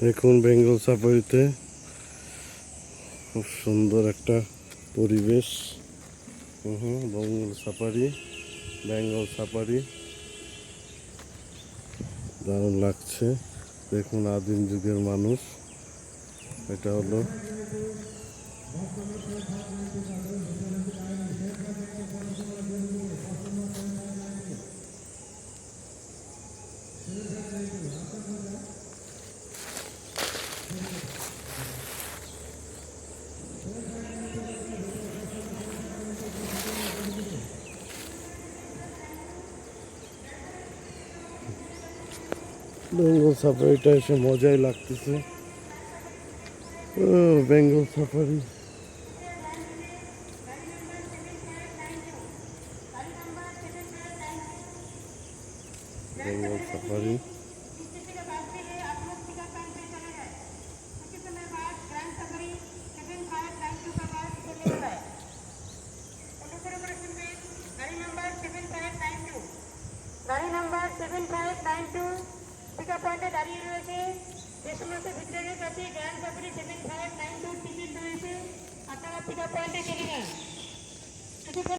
দেখুন বেঙ্গল সাফারিতে খুব সুন্দর একটা পরিবেশ। বেঙ্গল সাফারি দারুণ লাগছে। দেখুন আদিম যুগের মানুষ। এটা হলো বেঙ্গল সাফারিটা এসে মজাই লাগতেছে। বেঙ্গল সাফারি বেঙ্গল সাফারি গাড়ি নাম্বার 7592 পিকআপ পয়েন্টে দাঁড়িয়ে রয়েছে। যে সমস্ত ভিতরে গেছে